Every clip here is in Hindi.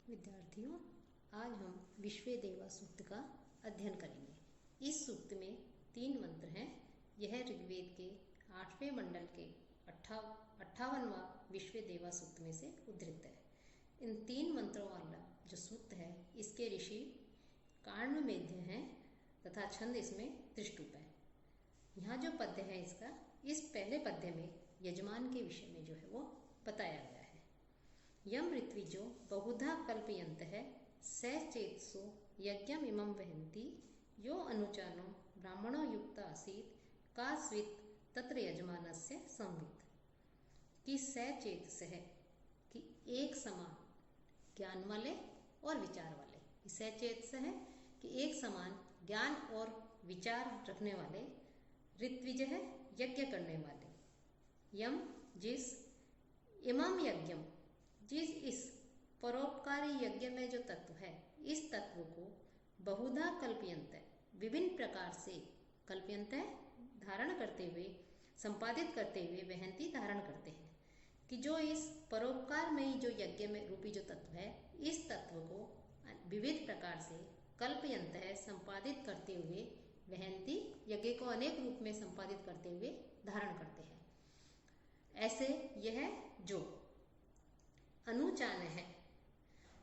विद्यार्थियों, आज हम विश्वेदेवा सूक्त का अध्ययन करेंगे। इस सूक्त में 3 मंत्र हैं। यह ऋग्वेद के 8वें मंडल के 58वां विश्वेदेवा सूक्त में से उद्धृत है। इन 3 मंत्रों वाला जो सूक्त है, इसके ऋषि कार्णमेध्य हैं तथा छंद इसमें त्रिष्टुप है। यहाँ जो पद्य है इसका, इस पहले पद्य में यजमान के विषय में जो है वो बताया गया है। यम ऋत्विजो बहुधा कल्पयन्तः स चेत्सो यज्ञम इमं वहन्ति यो अनुचानो ब्राह्मणो युक्त आसीत् का स्वित् तत्र यजमानस्य संवित्। कि स चेतसः कि एक समान ज्ञान वाले और विचार वाले, स चेतसः कि एक समान ज्ञान और विचार रखने वाले, ऋत्विज है यज्ञ करने वाले, यम जिस, इमम यज्ञम जिस इस परोपकारी यज्ञ में जो तत्व है, इस तत्व को बहुधा कल्पयन्त विभिन्न प्रकार से कल्पयन्त धारण करते हुए, संपादित करते हुए, वहंती धारण करते हैं। कि जो इस परोपकार में जो यज्ञ में रूपी जो तत्व है, इस तत्व को विविध प्रकार से कल्पयन्त संपादित करते हुए, वहंती यज्ञ को अनेक रूप में संपादित करते हुए धारण करते हैं। ऐसे यह जो अनुचान है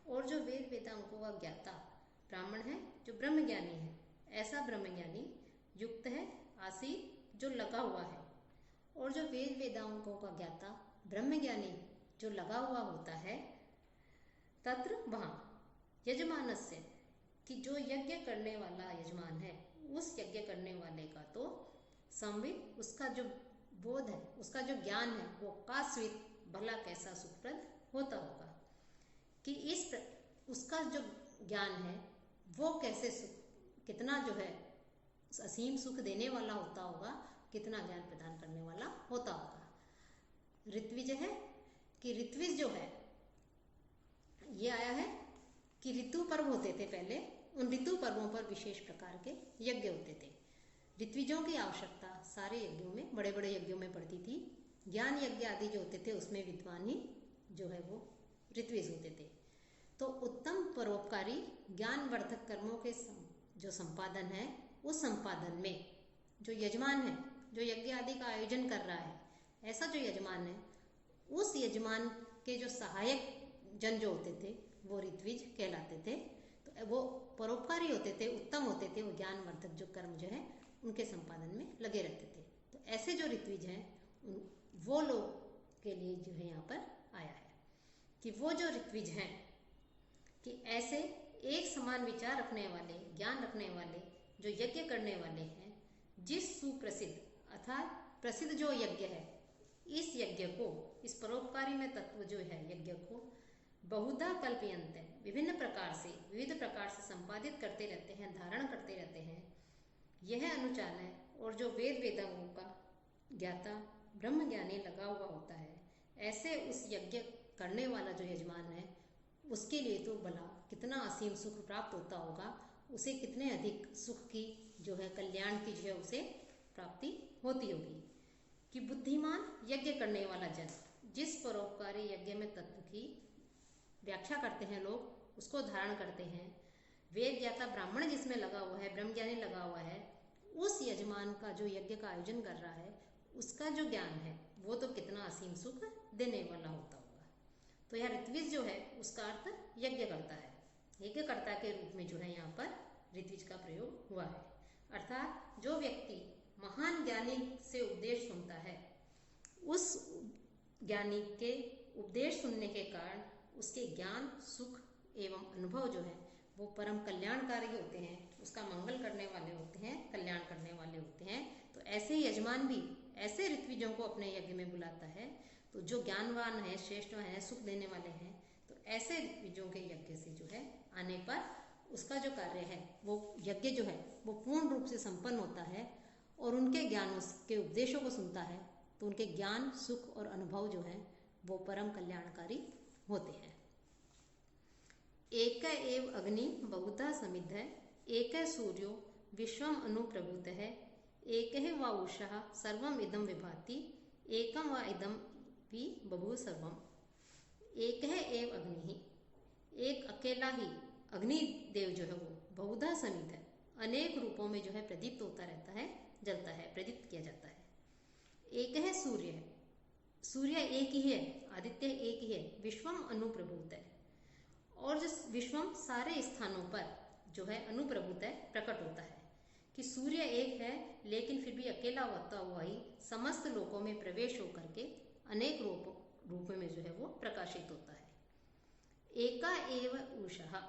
और जो वेद वेदांगों का ज्ञाता ब्राह्मण है, जो ब्रह्मज्ञानी है, ऐसा ब्रह्मज्ञानी युक्त है आसी जो लगा हुआ है, और जो वेद वेदांगों का ज्ञाता ब्रह्मज्ञानी जो लगा हुआ होता है, तत्र वहाँ यजमानस्य कि जो यज्ञ करने वाला यजमान है, उस यज्ञ करने वाले का तो संवित उसका जो बोध है, उसका जो ज्ञान है, वो कास्वित भला कैसा सुखप्रद होता होगा। कि उसका जो ज्ञान है वो कैसे सुख, कितना जो है असीम सुख देने वाला होता होगा, कितना ज्ञान प्रदान करने वाला होता होगा। ऋत्विज है कि ऋत्विज जो है, ये आया है कि ऋतु पर्व होते थे पहले, उन ऋतु पर्वों पर विशेष प्रकार के यज्ञ होते थे। ऋत्विजों की आवश्यकता सारे यज्ञों में, बड़े बड़े यज्ञों में पड़ती थी। ज्ञान यज्ञ आदि जो होते थे उसमें विद्वान ही जो है वो ऋत्विज होते थे। तो उत्तम परोपकारी ज्ञान वर्धक कर्मों के जो संपादन है, उस संपादन में जो यजमान है, जो यज्ञ आदि का आयोजन कर रहा है, ऐसा जो यजमान है, उस यजमान के जो सहायक जन जो होते थे वो ऋत्विज कहलाते थे। तो वो परोपकारी होते थे, उत्तम होते थे, वो ज्ञान वर्धक जो कर्म जो है उनके संपादन में लगे रहते थे। तो ऐसे जो ऋत्विज हैं, वो लोग के लिए जो है यहाँ पर आया है कि वो जो ऋत्विज हैं, कि ऐसे एक समान विचार रखने वाले, ज्ञान रखने वाले, जो यज्ञ करने वाले हैं, जिस सुप्रसिद्ध अर्थात प्रसिद्ध जो यज्ञ है, इस यज्ञ को, इस परोपकारी में तत्व जो है यज्ञ को बहुधा कल्पयन्त विभिन्न प्रकार से, विविध प्रकार से संपादित करते रहते हैं, धारण करते रहते हैं। यह अनुचान है और जो वेद वेदांगों का ज्ञाता ब्रह्मज्ञानी लगा हुआ होता है, ऐसे उस यज्ञ करने वाला जो यजमान है, उसके लिए तो भला कितना असीम सुख प्राप्त होता होगा, उसे कितने अधिक सुख की जो है, कल्याण की जो है उसे प्राप्ति होती होगी। कि बुद्धिमान यज्ञ करने वाला जन, जिस परोपकारी यज्ञ में तत्व की व्याख्या करते हैं लोग, उसको धारण करते हैं, वेद ज्ञाता ब्राह्मण जिसमें लगा हुआ है, ब्रह्मज्ञानी लगा हुआ है, उस यजमान का जो यज्ञ का आयोजन कर रहा है, उसका जो ज्ञान है वो तो कितना असीम सुख देने वाला होता होगा। तो यह ऋत्विज जो है उसका अर्थ यज्ञ करता है, यज्ञकर्ता के रूप में जो है यहाँ पर ऋत्विज का प्रयोग हुआ है। अर्थात जो व्यक्ति महान ज्ञानी से उपदेश सुनता है, उस ज्ञानी के उपदेश सुनने के कारण उसके ज्ञान, सुख एवं अनुभव जो है वो परम कल्याणकारी होते हैं, उसका मंगल करने वाले होते हैं, कल्याण करने वाले होते हैं। तो ऐसे यजमान भी ऐसे ऋत्विजों को अपने यज्ञ में बुलाता है। तो जो ज्ञानवान है, श्रेष्ठ है, सुख देने वाले हैं, तो ऐसे ऋत्विजों के यज्ञ से जो है आने पर उसका जो कार्य है, वो यज्ञ जो है वो पूर्ण रूप से संपन्न होता है, और उनके ज्ञान, उसके उपदेशों को सुनता है, तो उनके ज्ञान, सुख और अनुभव जो है वो परम कल्याणकारी होते हैं। एक एव अग्नि बहुधा समिद्ध, एक सूर्यो विश्वम अनुप्रभूतः, एक वा उषः सर्वम इदम विभाति, एकम वा इदम भी बभू सर्वम। एक एव अग्नि, एक अकेला ही अग्निदेव जो है वो बहुधा समित है, अनेक रूपों में जो है प्रदीप्त होता रहता है, जलता है, प्रदीप्त किया जाता है। एक है सूर्य, सूर्य एक ही है, आदित्य एक ही है, विश्वम अनुप्रभूत है, और जो विश्वम सारे स्थानों पर जो है अनुप्रभूत है, प्रकट होता है। कि सूर्य एक है लेकिन फिर भी अकेला होता हुआ ही समस्त लोकों में प्रवेश होकर के अनेक रूपों में जो है वो प्रकाशित होता है। एका एव उषा,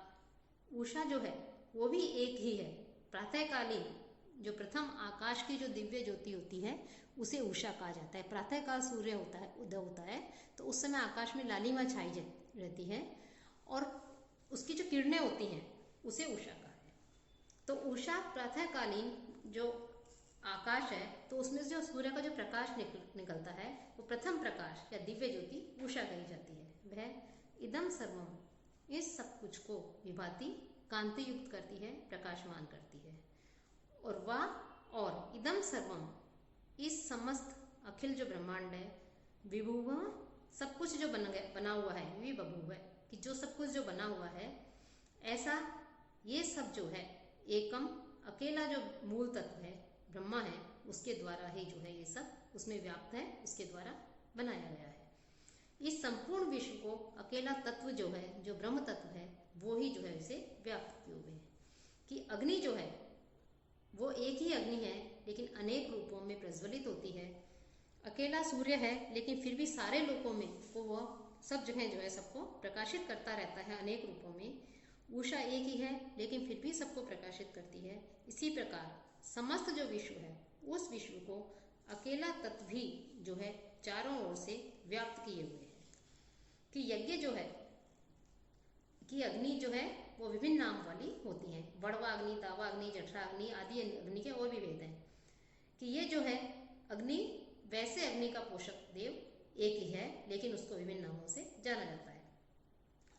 उषा जो है वो भी एक ही है। प्रातःकालीन जो प्रथम आकाश की जो दिव्य ज्योति होती है उसे उषा कहा जाता है। प्रातःकाल सूर्य होता है, उदय होता है, तो उस समय आकाश में लालिमा छाई रहती है और उसकी जो किरणें होती हैं उसे उषा कहा है। तो उषा प्रातःकालीन जो आकाश है तो उसमें जो सूर्य का जो प्रकाश निकलता है वो प्रथम प्रकाश या दिव्य ज्योति उषा कही जाती है। वह इदम सर्वम, इस सब कुछ को विभाति कांति युक्त करती है, प्रकाशमान करती है। और वह और इदम सर्वम, इस समस्त अखिल जो ब्रह्मांड है, विभुव, सब कुछ जो बना हुआ है, विभुव है कि जो सब कुछ जो बना हुआ है, ऐसा ये सब जो है एकम अकेला जो मूल तत्व है ब्रह्मा है, उसके द्वारा ही जो है ये सब उसमें व्याप्त है, उसके द्वारा बनाया गया है। इस संपूर्ण विश्व को अकेला तत्व जो है, जो ब्रह्म तत्व है, वो ही जो है इसे व्याप्त किए हुए है। कि अग्नि जो है वो एक ही अग्नि है लेकिन अनेक रूपों में प्रज्वलित होती है। अकेला सूर्य है लेकिन फिर भी सारे लोकों में वो सब जो है सबको प्रकाशित करता रहता है अनेक रूपों में। उषा एक ही है लेकिन फिर भी सबको प्रकाशित करती है। इसी प्रकार समस्त जो विश्व है उस विश्व को अकेला तत्व भी जो है चारों ओर से व्याप्त किए हुए है। कि यज्ञ जो है कि अग्नि जो है वो विभिन्न नाम वाली होती हैं। वड़वा अग्नि, दावा अग्नि, जठरा अग्नि आदि अग्नि के और भी भेद हैं। कि ये जो है अग्नि, वैसे अग्नि का पोषक देव एक ही है लेकिन उसको विभिन्न नामों से जाना जाता है।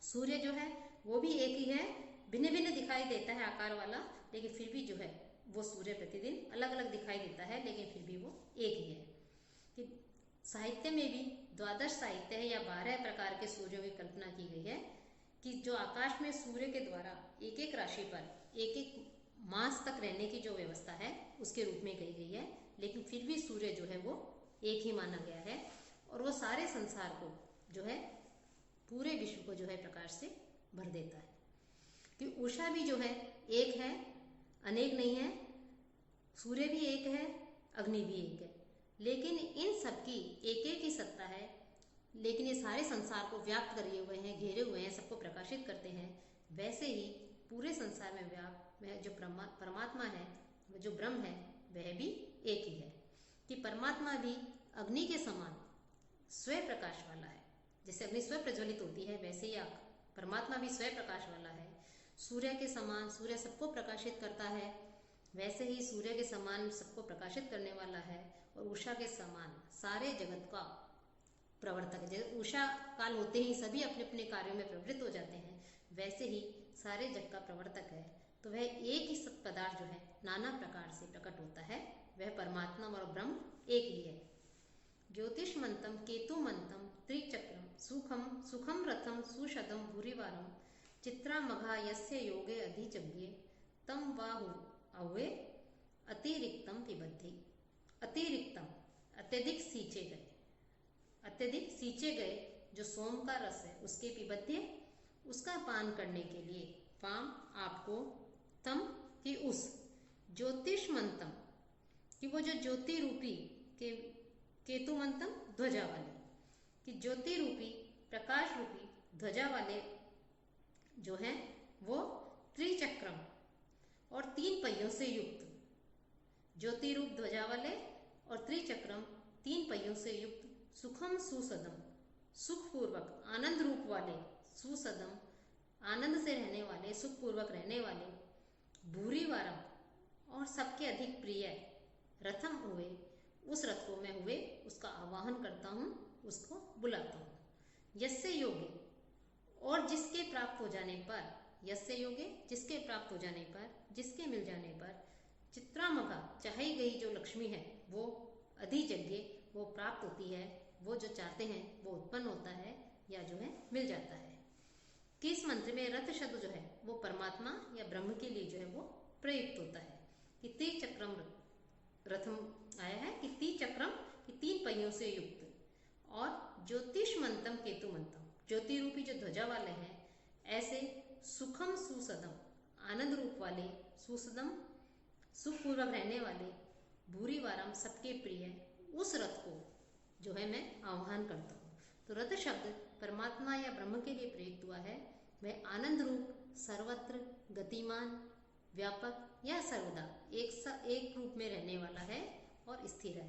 सूर्य जो है वो भी एक ही है, भिन्न भिन्न दिखाई देता है आकार वाला, लेकिन फिर भी जो है वो सूर्य प्रतिदिन अलग अलग दिखाई देता है लेकिन फिर भी वो एक ही है। कि साहित्य में भी द्वादश साहित्य है या 12 प्रकार के सूर्यों की कल्पना की गई है। कि जो आकाश में सूर्य के द्वारा एक एक राशि पर एक एक मास तक रहने की जो व्यवस्था है उसके रूप में कही गई है, लेकिन फिर भी सूर्य जो है वो एक ही माना गया है और वो सारे संसार को जो है पूरे विश्व को जो है प्रकाश से भर देता है। कि उषा भी जो है एक है, अनेक नहीं है, सूर्य भी एक है, अग्नि भी एक है, लेकिन इन सबकी एक एक ही सत्ता है, लेकिन ये सारे संसार को व्याप्त करे हुए हैं, घेरे हुए हैं, सबको प्रकाशित करते हैं। वैसे ही पूरे संसार में व्याप्त वह जो परमात्मा है, जो ब्रह्म है, वह भी एक ही है। कि परमात्मा भी अग्नि के समान स्वयं प्रकाश वाला है। जैसे अग्नि स्वयं प्रज्वलित होती है वैसे ही परमात्मा भी स्वयं प्रकाश वाला है। सूर्य के समान सूर्य सबको प्रकाशित करता है, वैसे ही सूर्य के समान सबको प्रकाशित करने वाला है। और उषा के समान सारे जगत का प्रवर्तक है। जैसे उषा काल होते ही सभी अपने अपने कार्यों में प्रवृत्त हो जाते हैं, वैसे ही सारे जग का प्रवर्तक है। तो वह एक ही सत पदार्थ जो है नाना प्रकार से प्रकट होता है, वह परमात्मा और ब्रह्म एक ही है। ज्योतिषमंतम केतुमंतम त्रिचक्रम सुखम सुखम रथम सुशदम भूरिवारम चित्रामघा यस्य योगे अधिचव्ये तम वाहु अवे अतिरिक्तम पिबद्धि। अतिरिक्तम अत्यधिक सींचे गए, अत्यधिक सींचे गए जो सोम का रस है उसके पिबद्धि, उसका पान करने के लिए पाम आपको, तम कि उस ज्योतिषमंतम कि वो जो ज्योति रूपी के केतुमंतम ध्वजा वाले, कि ज्योति रूपी प्रकाश रूपी ध्वजा वाले जो हैं वो त्रिचक्रम और 3 पहियों से युक्त, ज्योति रूप ध्वजा वाले और त्रिचक्रम 3 पहियों से युक्त, सुखम सुसदम सुखपूर्वक आनंद रूप वाले, सुसदम आनंद से रहने वाले, सुखपूर्वक रहने वाले, भूरिवारम और सबके अधिक प्रिय, रथम हुए उस रथ को मैं हुए उसका आवाहन करता हूँ, उसको बुलाता हूँ। यस्य योगे और जिसके प्राप्त हो जाने पर, यस्य योगे जिसके प्राप्त हो जाने पर, जिसके मिल जाने पर, चित्रामघा चाही गई जो लक्ष्मी है वो अधिजज्ञे वो प्राप्त होती है, वो जो चाहते हैं वो उत्पन्न होता है या जो है मिल जाता है। किस मंत्र में रथ शब्द जो है वो परमात्मा या ब्रह्म के लिए जो है वो प्रयुक्त होता है। कि त्रिचक्रम रथम आया है, कि त्रिचक्रम कि 3 पहियों से युक्त, और ज्योतिष मंतम केतु मंतम, ज्योति रूपी जो ध्वजा वाले हैं, ऐसे सुखम सुसदम, आनंद रूप वाले, सुसदम सुखपूर्वक रहने वाले, भूरीवारम सबके प्रिय उस रथ को जो है मैं आह्वान करता हूँ। तो रथ शब्द परमात्मा या ब्रह्म के लिए प्रयुक्त हुआ है। वह आनंद रूप, सर्वत्र, गतिमान, व्यापक या सर्वदा एक रूप में रहने वाला है और स्थिर है।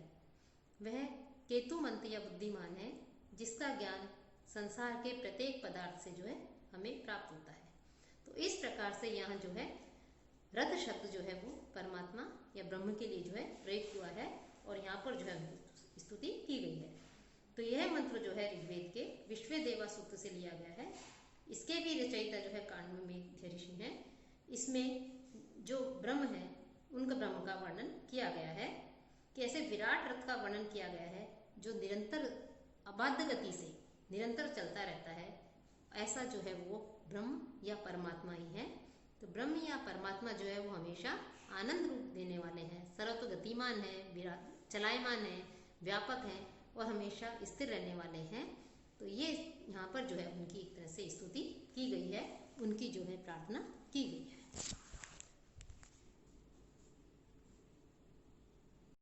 वह केतु मंत्र या बुद्धिमान है, जिसका ज्ञान संसार के प्रत्येक पदार्थ से जो है हमें प्राप्त होता है। तो इस प्रकार से यहाँ जो है रथ शब्द जो है वो परमात्मा या ब्रह्म के लिए जो है प्रयुक्त हुआ है, और यहाँ पर जो है स्तुति की गई है। तो यह मंत्र जो है ऋग्वेद के विश्वेदेवा सूक्त से लिया गया है। इसके भी रचयिता जो है काण्व ऋषि हैं। इसमें जो ब्रह्म है उनका ब्रह्म का वर्णन किया गया है, कि ऐसे विराट रथ का वर्णन किया गया है जो निरंतर अबाध गति से निरंतर चलता रहता है। ऐसा जो है वो ब्रह्म या परमात्मा ही है। तो ब्रह्म या परमात्मा जो है वो हमेशा आनंद रूप देने वाले हैं, सर्वत्र गतिमान है, चलायमान है, व्यापक है और हमेशा स्थिर रहने वाले हैं। तो ये यहाँ पर जो है उनकी एक तरह से स्तुति की गई है, उनकी जो है प्रार्थना की गई है।